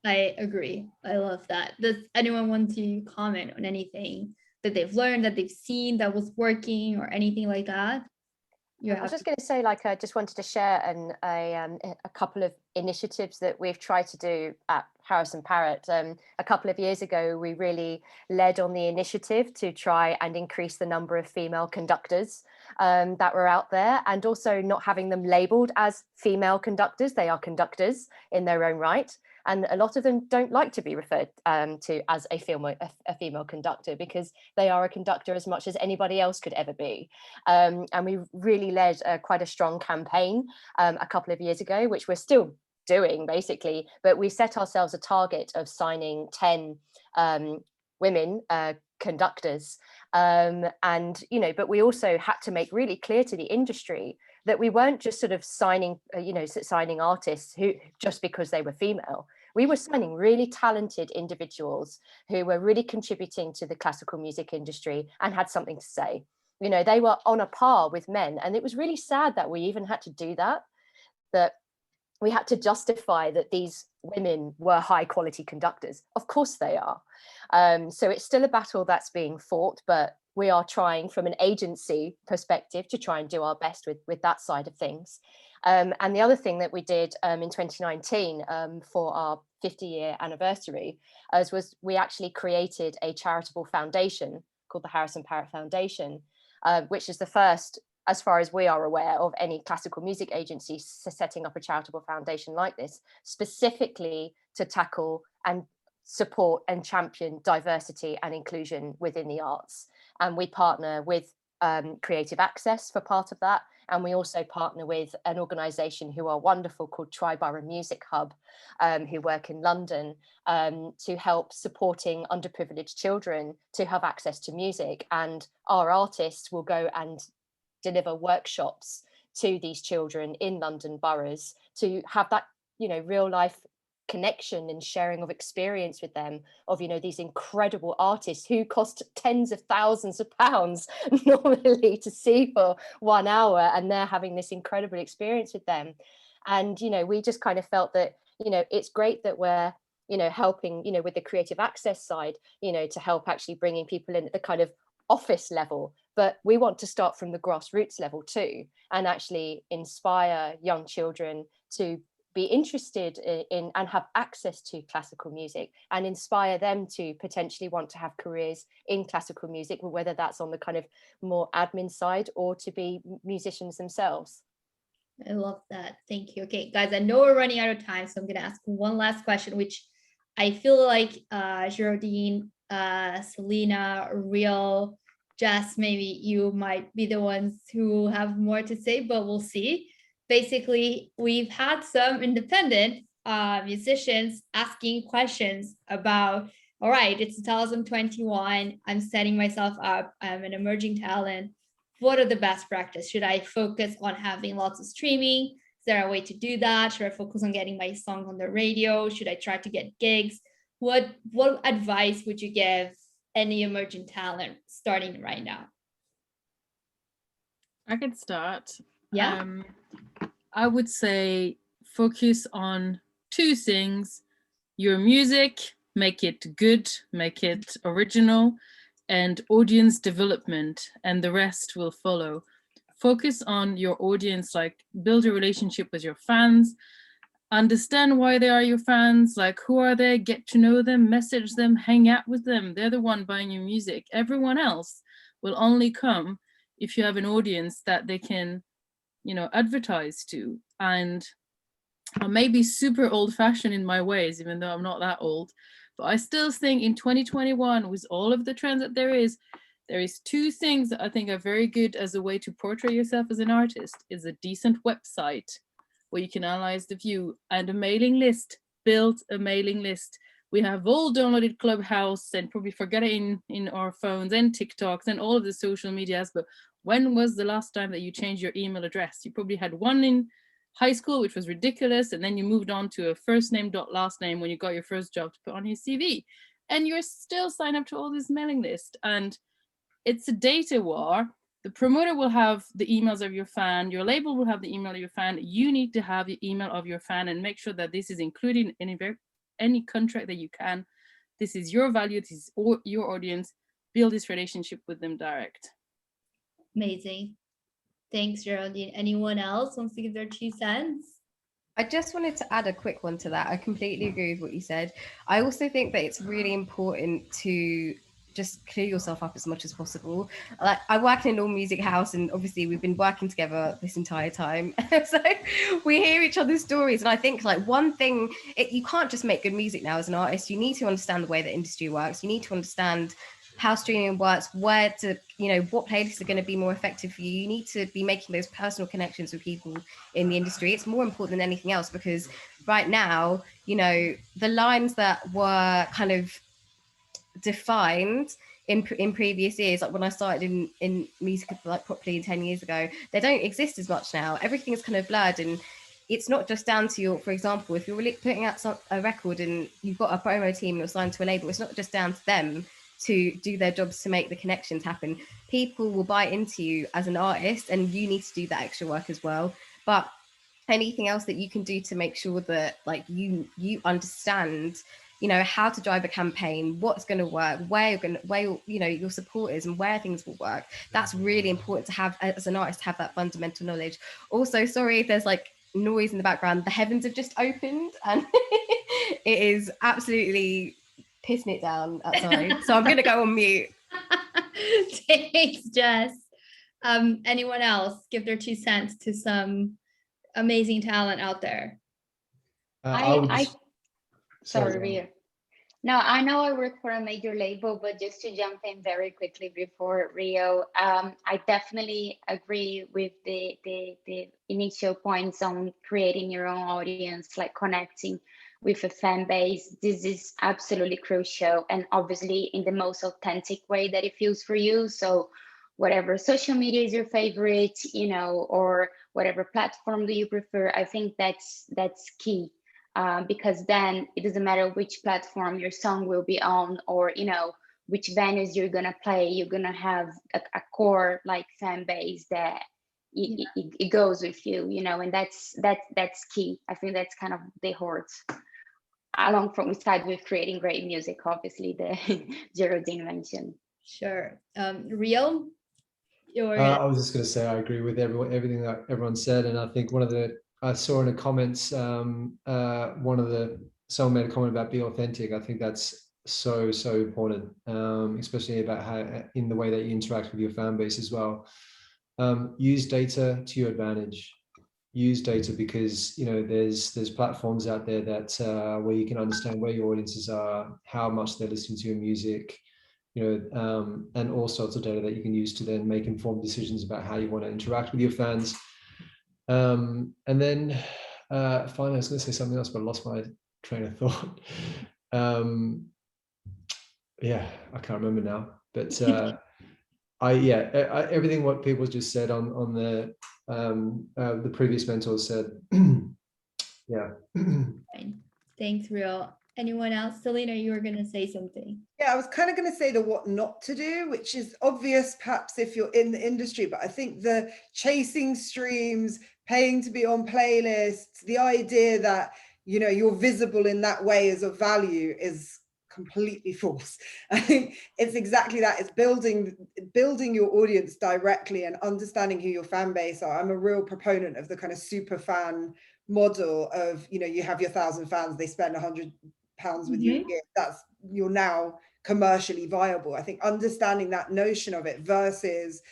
I agree. I love that. Does anyone want to comment on anything that they've learned, that they've seen that was working, or anything like that? I was just going to say, like, I just wanted to share a couple of initiatives that we've tried to do at HarrisonParrott. A couple of years ago, we really led on the initiative to try and increase the number of female conductors that were out there, and also not having them labelled as female conductors. They are conductors in their own right. And a lot of them don't like to be referred to as a female conductor, because they are a conductor as much as anybody else could ever be. And we really led quite a strong campaign a couple of years ago, which we're still doing basically, but we set ourselves a target of signing 10 women conductors. And, you know, but we also had to make really clear to the industry that we weren't just sort of signing artists who just because they were female. We were signing really talented individuals who were really contributing to the classical music industry and had something to say. You know, they were on a par with men. And it was really sad that we even had to do that we had to justify that these women were high quality conductors. Of course they are. So it's still a battle that's being fought, but we are trying from an agency perspective to try and do our best with that side of things. And the other thing that we did in 2019 for our 50-year anniversary was we actually created a charitable foundation called the HarrisonParrott Foundation, which is the first, as far as we are aware, of any classical music agency setting up a charitable foundation like this, specifically to tackle and support and champion diversity and inclusion within the arts. And we partner with Creative Access for part of that. And we also partner with an organisation who are wonderful called Tri-Borough Music Hub, who work in London to help supporting underprivileged children to have access to music. And our artists will go and deliver workshops to these children in London boroughs to have that, you know, real life connection and sharing of experience with them of, you know, these incredible artists who cost tens of thousands of pounds normally to see for 1 hour, and they're having this incredible experience with them. And, you know, we just kind of felt that, you know, it's great that we're, you know, helping, you know, with the creative access side, you know, to help actually bringing people in at the kind of office level, but we want to start from the grassroots level too, and actually inspire young children to be interested in and have access to classical music, and inspire them to potentially want to have careers in classical music, whether that's on the kind of more admin side or to be musicians themselves. I love that. Thank you. Okay, guys, I know we're running out of time, so I'm going to ask one last question, which I feel like Geraldine, Selina, Rio, Jess, maybe you might be the ones who have more to say, but we'll see. Basically, we've had some independent musicians asking questions about, all right, it's 2021, I'm setting myself up, I'm an emerging talent. What are the best practice? Should I focus on having lots of streaming? Is there a way to do that? Should I focus on getting my song on the radio? Should I try to get gigs? What advice would you give any emerging talent starting right now? I could start. Yeah. I would say focus on two things: your music, make it good, make it original, and audience development, and the rest will follow. Focus on your audience, like build a relationship with your fans, understand why they are your fans, like who are they, get to know them, message them, hang out with them. They're the one buying your music. Everyone else will only come if you have an audience that they can, you know, advertise to. And I may be super old-fashioned in my ways, even though I'm not that old, but I still think in 2021, with all of the trends that there is two things that I think are very good as a way to portray yourself as an artist: is a decent website where you can analyze the view, and a mailing list. Build a mailing list. We have all downloaded Clubhouse and probably forget it in our phones and TikToks and all of the social medias, but when was the last time that you changed your email address? You probably had one in high school, which was ridiculous, and then you moved on to a first name dot last name when you got your first job to put on your CV, and you're still signed up to all this mailing list. And it's a data war. The promoter will have the emails of your fan, your label will have the email of your fan. You need to have the email of your fan and make sure that this is included in any contract that you can. This is your value, this is your audience. Build this relationship with them direct. Amazing. Thanks, Geraldine. Anyone else wants to give their 2 cents? I just wanted to add a quick one to that. I completely agree with what you said. I also think that it's really important to just clear yourself up as much as possible. Like, I work in an all music house, and obviously we've been working together this entire time. So we hear each other's stories. And I think, like, one thing, you can't just make good music now as an artist. You need to understand the way the industry works. You need to understand how streaming works, where to, you know, what playlists are going to be more effective for you. You need to be making those personal connections with people in the industry. It's more important than anything else, because right now, you know, the lines that were kind of defined in previous years, like when I started in music like properly 10 years ago, they don't exist as much now. Everything is kind of blurred, and it's not just down to your, for example, if you're really putting out a record and you've got a promo team, you're signed to a label, it's not just down to them to do their jobs to make the connections happen. People will buy into you as an artist, and you need to do that extra work as well. But anything else that you can do to make sure that, like, you understand, you know, how to drive a campaign, what's going to work, where you know, your support is, and where things will work. That's really important to have as an artist, to have that fundamental knowledge. Also, sorry if there's like noise in the background, the heavens have just opened and it is absolutely pissing it down outside. So I'm going to go on mute. Thanks, Jess. Anyone else give their 2 cents to some amazing talent out there? Sorry, Ria. No, I know I work for a major label, but just to jump in very quickly before Rio, I definitely agree with the initial points on creating your own audience, like connecting with a fan base. This is absolutely crucial, and obviously in the most authentic way that it feels for you. So whatever social media is your favorite, you know, or whatever platform do you prefer, I think that's key. Because then it doesn't matter which platform your song will be on, or, you know, which venues you're gonna play, you're gonna have a core like fan base that it goes with you, you know, and that's key. I think that's kind of the heart, along from side with creating great music, obviously, the Geraldine mentioned. Sure. Rio, your I was just going to say I agree with everything that everyone said, and I think I saw in the comments someone made a comment about be authentic. I think that's so important, especially about how in the way that you interact with your fan base as well. Use data to your advantage. Use data because there's platforms out there that where you can understand where your audiences are, how much they're listening to your music, and all sorts of data that you can use to then make informed decisions about how you want to interact with your fans. And then finally, I was going to say something else, but I lost my train of thought. Yeah, I can't remember now. But everything what people just said on the previous mentors said. Yeah. Thanks, Rio. Anyone else? Selina, you were going to say something. Yeah, I was kind of going to say the what not to do, which is obvious perhaps if you're in the industry, but I think the chasing streams, paying to be on playlists, the idea that, you're visible in that way as a value is completely false. I think it's exactly that. It's building your audience directly and understanding who your fan base are. I'm a real proponent of the kind of super fan model of, you have your 1,000 fans, they spend £100 with you. You're now commercially viable. I think understanding that notion of it versus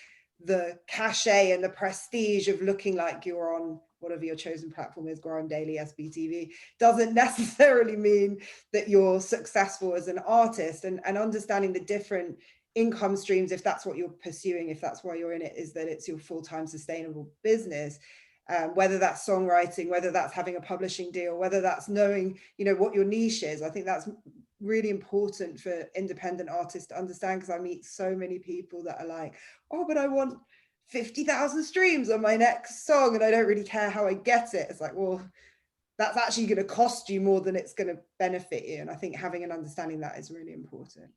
the cachet and the prestige of looking like you're on whatever your chosen platform is, Grime Daily, SBTV, doesn't necessarily mean that you're successful as an artist. And understanding the different income streams, if that's what you're pursuing, if that's why you're in it, is that it's your full-time sustainable business. Whether that's songwriting, whether that's having a publishing deal, whether that's knowing, what your niche is. I think that's really important for independent artists to understand, because I meet so many people that are like, oh, but I want 50,000 streams on my next song and I don't really care how I get it. It's like, well, that's actually going to cost you more than it's going to benefit you. And I think having an understanding that is really important.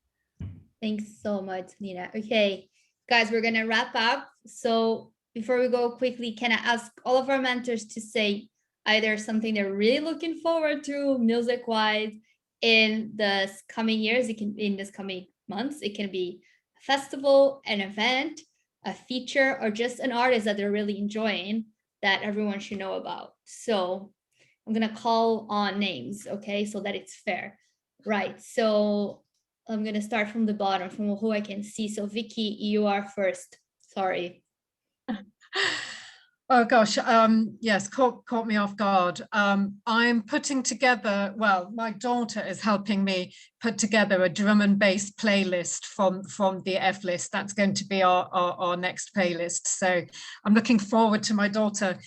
Thanks so much, Nina. Okay, guys, we're going to wrap up. So before we go quickly, can I ask all of our mentors to say either something they're really looking forward to music-wise in this coming years, it can in this coming months, it can be a festival, an event, a feature, or just an artist that they're really enjoying that everyone should know about. So I'm gonna call on names, okay, so that it's fair. Right, so I'm gonna start from the bottom, from who I can see. So Vicky, you are first. Sorry. Oh gosh, yes, caught me off guard. I'm putting together, well, my daughter is helping me put together a drum and bass playlist from the F list. That's going to be our next playlist. So I'm looking forward to my daughter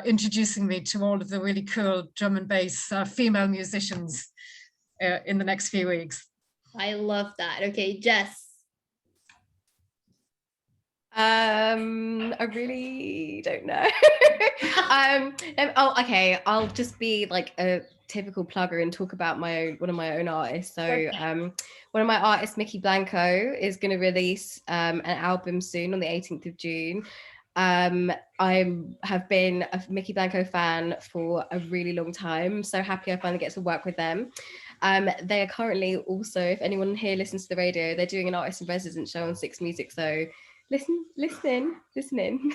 introducing me to all of the really cool drum and bass female musicians in the next few weeks. I love that. Okay, Jess. I really don't know. Okay, I'll just be like a typical plugger and talk about one of my own artists. So one of my artists, Mickey Blanco, is going to release an album soon on the 18th of June. I have been a Mickey Blanco fan for a really long time. I'm so happy I finally get to work with them. They are currently also, if anyone here listens to the radio, they're doing an artist in residence show on Six Music. So listen in.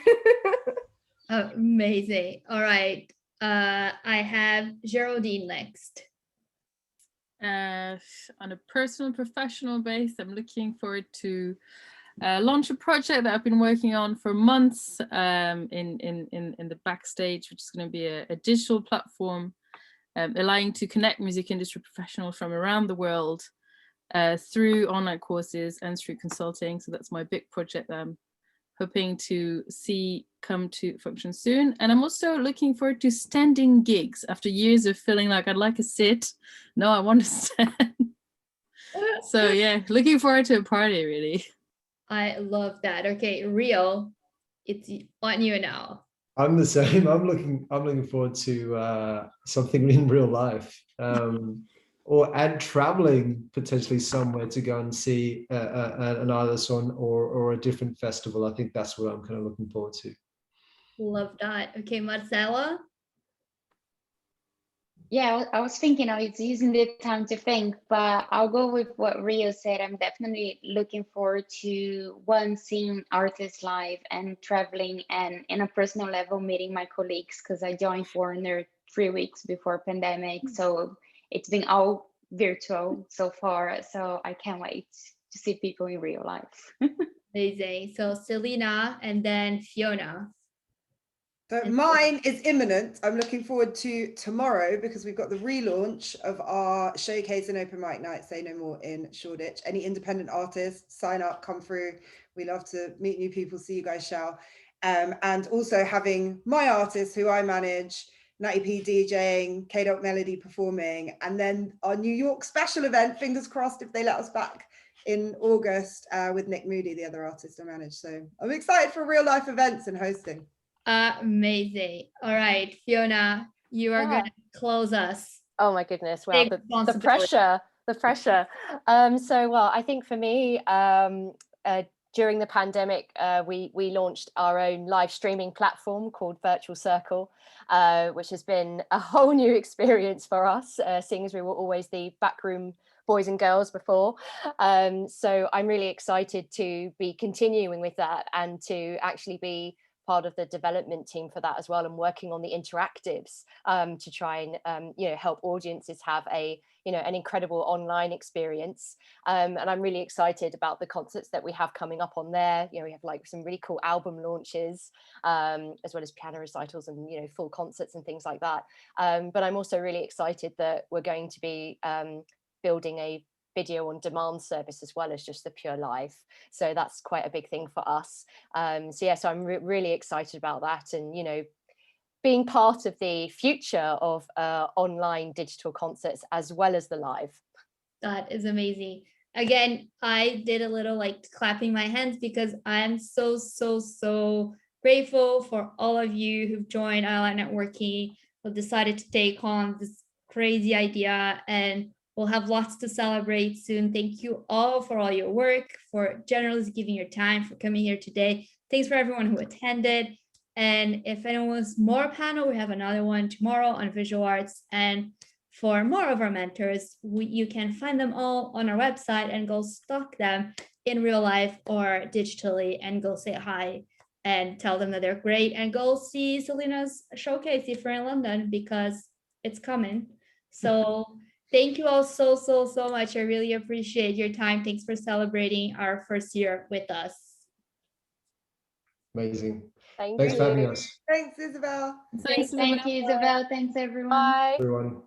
Amazing. All right. I have Geraldine next. On a personal, professional base, I'm looking forward to launch a project that I've been working on for months in the backstage, which is going to be a digital platform allowing to connect music industry professionals from around the world through online courses and through consulting. So that's my big project that I'm hoping to see come to function soon. And I'm also looking forward to standing gigs after years of feeling like I'd like to sit. No, I want to stand. So yeah, looking forward to a party, really. I love that. Okay, Rio, it's on you now. I'm the same. I'm looking forward to something in real life, and traveling potentially somewhere to go and see an artist or a different festival. I think that's what I'm kind of looking forward to. Love that. Okay, Marcela. Yeah, I was thinking I was using the time to think, but I'll go with what Rio said. I'm definitely looking forward to one, seeing artists live and traveling, and in a personal level meeting my colleagues, because I joined Warner 3 weeks before pandemic. So it's been all virtual so far. So I can't wait to see people in real life. Amazing. So Selina and then Fiona. So mine is imminent. I'm looking forward to tomorrow because we've got the relaunch of our showcase and open mic night, Say No More in Shoreditch. Any independent artists, sign up, come through. We love to meet new people, see you guys shall. And also having my artists who I manage, Natty P DJing, K-Dot Melody performing, and then our New York special event, fingers crossed if they let us back in August, with Nick Moody, the other artist I manage. So I'm excited for real life events and hosting. Amazing. All right, Fiona, you are going to close us. Oh my goodness. Well, the pressure. Well, I think for me, during the pandemic, we launched our own live streaming platform called Virtual Circle, which has been a whole new experience for us, seeing as we were always the backroom boys and girls before. So I'm really excited to be continuing with that and to actually be part of the development team for that as well, and working on the interactives to try and help audiences have an incredible online experience. And I'm really excited about the concerts that we have coming up on there. We have like some really cool album launches, as well as piano recitals and full concerts and things like that. But I'm also really excited that we're going to be building a video on demand service as well as just the pure live. So that's quite a big thing for us. So I'm really excited about that, and being part of the future of online digital concerts as well as the live. That is amazing. Again, I did a little like clapping my hands because I'm so grateful for all of you who've joined ILAT Networking, who decided to take on this crazy idea, and we'll have lots to celebrate soon. Thank you all for all your work, for generously giving your time, for coming here today. Thanks for everyone who attended. And if anyone wants more panel, we have another one tomorrow on visual arts. And for more of our mentors, you can find them all on our website and go stalk them in real life or digitally and go say hi and tell them that they're great, and go see Selina's showcase if you're in London, because it's coming. So thank you all so much. I really appreciate your time. Thanks for celebrating our first year with us. Amazing. Thanks for having us. Thanks, Isabel. Thank you, Isabel. Thanks, everyone. Bye. Everyone.